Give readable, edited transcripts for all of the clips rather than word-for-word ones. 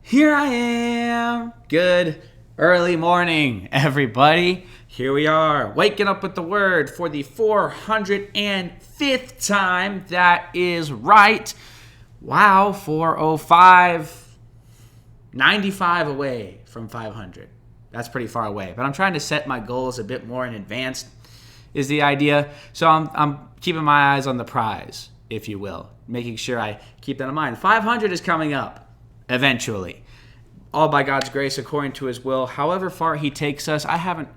Here I am. Good early morning, everybody. Here we are, waking up with the word for the 405th time. That is right. Wow, 405, 95 away from 500. That's pretty far away. But I'm trying to set my goals a bit more in advance, is the idea. So I'm keeping my eyes on the prize, if you will, making sure I keep that in mind. 500 is coming up. Eventually, all by God's grace, according to his will, however far he takes us. I haven't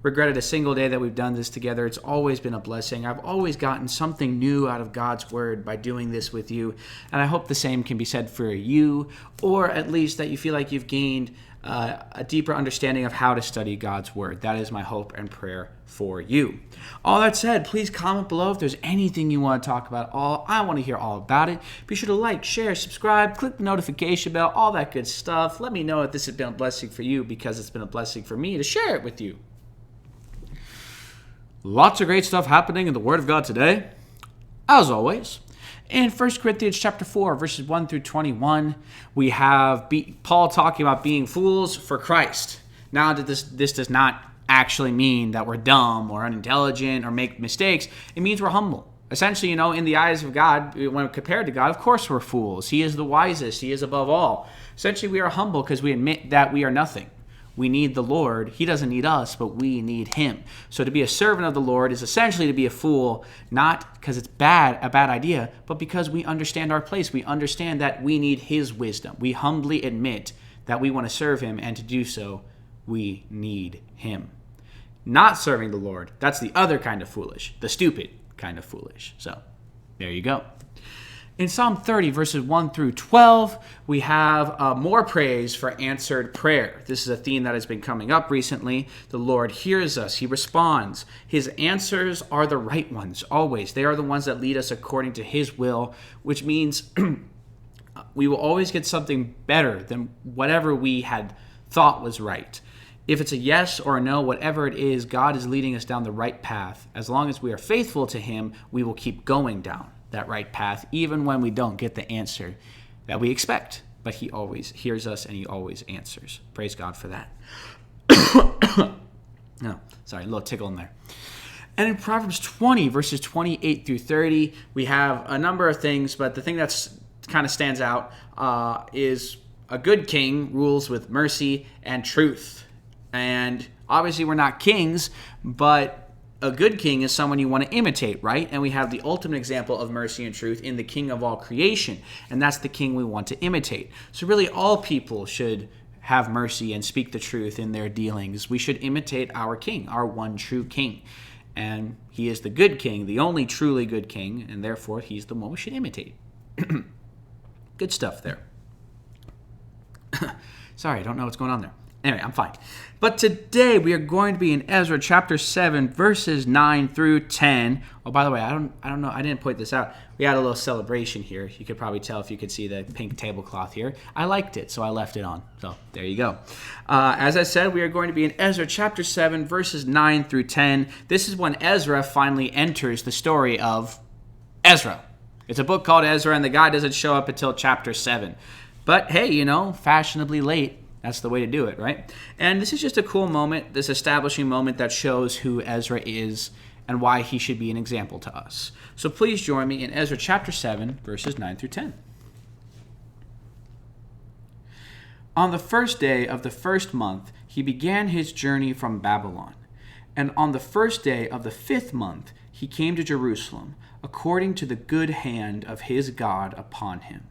regretted a single day that we've done this together. It's always been a blessing. I've always gotten something new out of God's word by doing this with you, and I hope the same can be said for you, or at least that you feel like you've gained a deeper understanding of how to study God's word. That is my hope and prayer for you. All that said, please comment below if there's anything you want to talk about. I want to hear all about it. Be sure to like, share, subscribe, click the notification bell, all that good stuff. Let me know if this has been a blessing for you, because it's been a blessing for me to share it with you. Lots of great stuff happening in the Word of God today, as always. In 1 Corinthians chapter 4, verses 1 through 21, we have Paul talking about being fools for Christ. Now, this does not actually mean that we're dumb or unintelligent or make mistakes. It means we're humble. Essentially, in the eyes of God, when compared to God, of course we're fools. He is the wisest. He is above all. Essentially, we are humble because we admit that we are nothing. We need the Lord. He doesn't need us, but we need him. So to be a servant of the Lord is essentially to be a fool, not because it's a bad idea, but because we understand our place. We understand that we need his wisdom. We humbly admit that we want to serve him, and to do so, we need him. Not serving the Lord, that's the other kind of foolish, the stupid kind of foolish. So there you go. In Psalm 30, verses 1 through 12, we have more praise for answered prayer. This is a theme that has been coming up recently. The Lord hears us. He responds. His answers are the right ones, always. They are the ones that lead us according to his will, which means we will always get something better than whatever we had thought was right. If it's a yes or a no, whatever it is, God is leading us down the right path. As long as we are faithful to him, we will keep going down that right path, even when we don't get the answer that we expect. But he always hears us, and he always answers. Praise God for that. No, sorry, a little tickle in there. And in Proverbs 20, verses 28 through 30, we have a number of things, but the thing that's kind of stands out is a good king rules with mercy and truth. And obviously we're not kings, but a good king is someone you want to imitate, right? And we have the ultimate example of mercy and truth in the King of all creation, and that's the king we want to imitate. So really all people should have mercy and speak the truth in their dealings. We should imitate our king, our one true king. And he is the good king, the only truly good king, and therefore he's the one we should imitate. Good stuff there. Sorry, I don't know what's going on there. Anyway, I'm fine. But today we are going to be in Ezra chapter 7, verses 9 through 10. Oh, by the way, I don't know. I didn't point this out. We had a little celebration here. You could probably tell if you could see the pink tablecloth here. I liked it, so I left it on. So there you go. As I said, we are going to be in Ezra chapter 7, verses 9 through 10. This is when Ezra finally enters the story of Ezra. It's a book called Ezra, and the guy doesn't show up until chapter 7. But hey, fashionably late. That's the way to do it, right? And this is just a cool moment, this establishing moment that shows who Ezra is and why he should be an example to us. So please join me in Ezra chapter 7, verses 9 through 10. On the first day of the first month, he began his journey from Babylon. And on the first day of the 5th month, he came to Jerusalem, according to the good hand of his God upon him.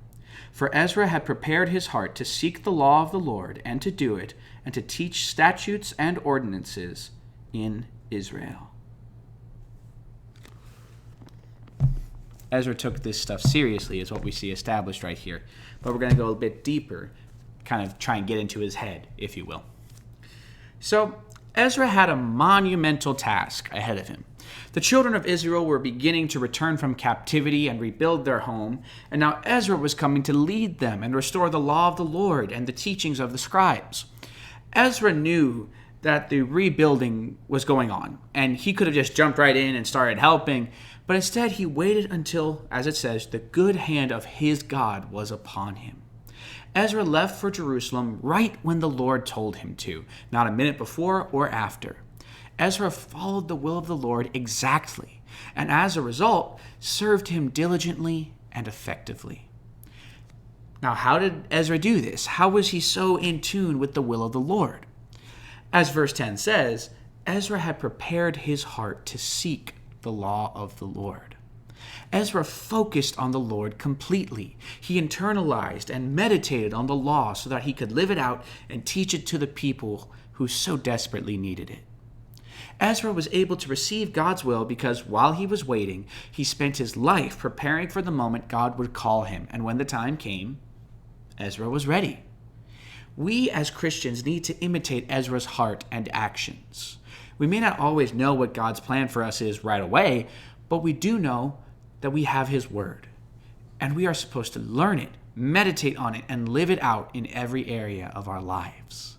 For Ezra had prepared his heart to seek the law of the Lord and to do it, and to teach statutes and ordinances in Israel. Ezra took this stuff seriously, is what we see established right here. But we're going to go a bit deeper, kind of try and get into his head, if you will. So Ezra had a monumental task ahead of him. The children of Israel were beginning to return from captivity and rebuild their home, and now Ezra was coming to lead them and restore the law of the Lord and the teachings of the scribes. Ezra knew that the rebuilding was going on, and he could have just jumped right in and started helping, but instead he waited until, as it says, the good hand of his God was upon him. Ezra left for Jerusalem right when the Lord told him to, not a minute before or after. Ezra followed the will of the Lord exactly, and as a result, served him diligently and effectively. Now, how did Ezra do this? How was he so in tune with the will of the Lord? As verse 10 says, Ezra had prepared his heart to seek the law of the Lord. Ezra focused on the Lord completely. He internalized and meditated on the law so that he could live it out and teach it to the people who so desperately needed it. Ezra was able to receive God's will because while he was waiting, he spent his life preparing for the moment God would call him. And when the time came, Ezra was ready. We as Christians need to imitate Ezra's heart and actions. We may not always know what God's plan for us is right away, but we do know that we have his word. And we are supposed to learn it, meditate on it, and live it out in every area of our lives.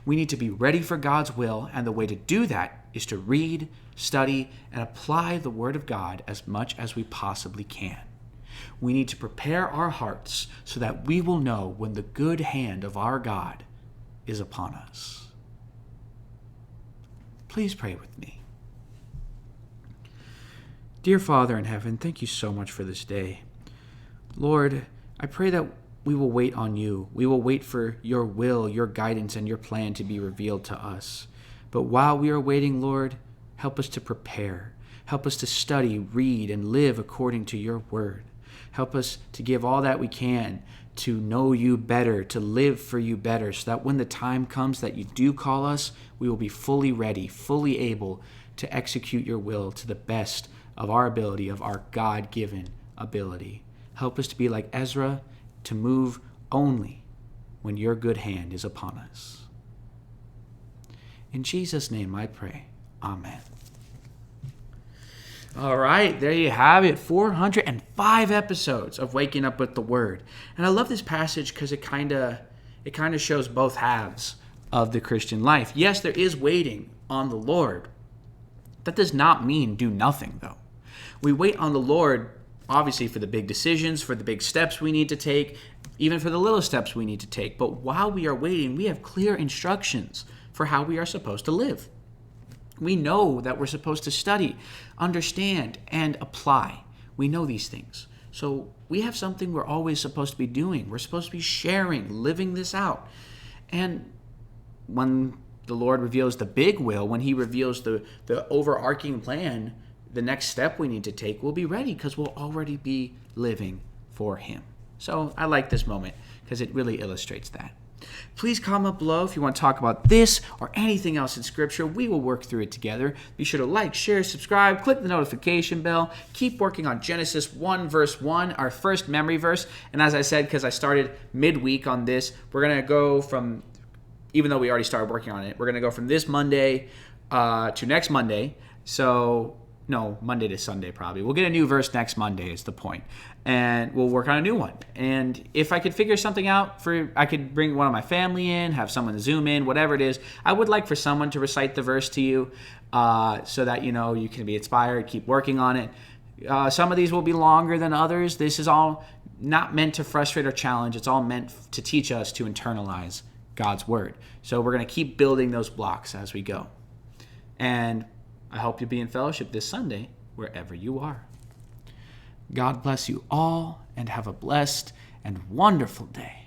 We need to be ready for God's will, and the way to do that is to read, study, and apply the word of God as much as we possibly can. We need to prepare our hearts so that we will know when the good hand of our God is upon us. Please pray with me. Dear Father in heaven, thank you so much for this day. Lord, I pray that we will wait on you. We will wait for your will, your guidance, and your plan to be revealed to us. But while we are waiting, Lord, help us to prepare. Help us to study, read, and live according to your word. Help us to give all that we can to know you better, to live for you better, so that when the time comes that you do call us, we will be fully ready, fully able to execute your will to the best of our ability, of our God-given ability. Help us to be like Ezra, to move only when your good hand is upon us. In Jesus' name I pray. Amen. All right, there you have it. 405 episodes of Waking Up with the Word. And I love this passage because it kind of shows both halves of the Christian life. Yes, there is waiting on the Lord. That does not mean do nothing, though. We wait on the Lord, obviously, for the big decisions, for the big steps we need to take, even for the little steps we need to take. But while we are waiting, we have clear instructions for how we are supposed to live. We know that we're supposed to study, understand, and apply. We know these things. So we have something we're always supposed to be doing. We're supposed to be sharing, living this out. And when the Lord reveals the big will, when he reveals the overarching plan, the next step we need to take, we'll be ready because we'll already be living for him. So I like this moment because it really illustrates that. Please comment below if you want to talk about this or anything else in Scripture. We will work through it together. Be sure to like, share, subscribe, click the notification bell. Keep working on Genesis 1, verse 1, our first memory verse. And as I said, because I started midweek on this, we're going to go from, even though we already started working on it, we're going to go from this Monday to next Monday. So, no, Monday to Sunday probably. We'll get a new verse next Monday is the point. And we'll work on a new one. And if I could figure something out, I could bring one of my family in, have someone Zoom in, whatever it is. I would like for someone to recite the verse to you so that, you can be inspired, keep working on it. Some of these will be longer than others. This is all not meant to frustrate or challenge. It's all meant to teach us to internalize God's word. So we're going to keep building those blocks as we go. And I hope you'll be in fellowship this Sunday, wherever you are. God bless you all, and have a blessed and wonderful day.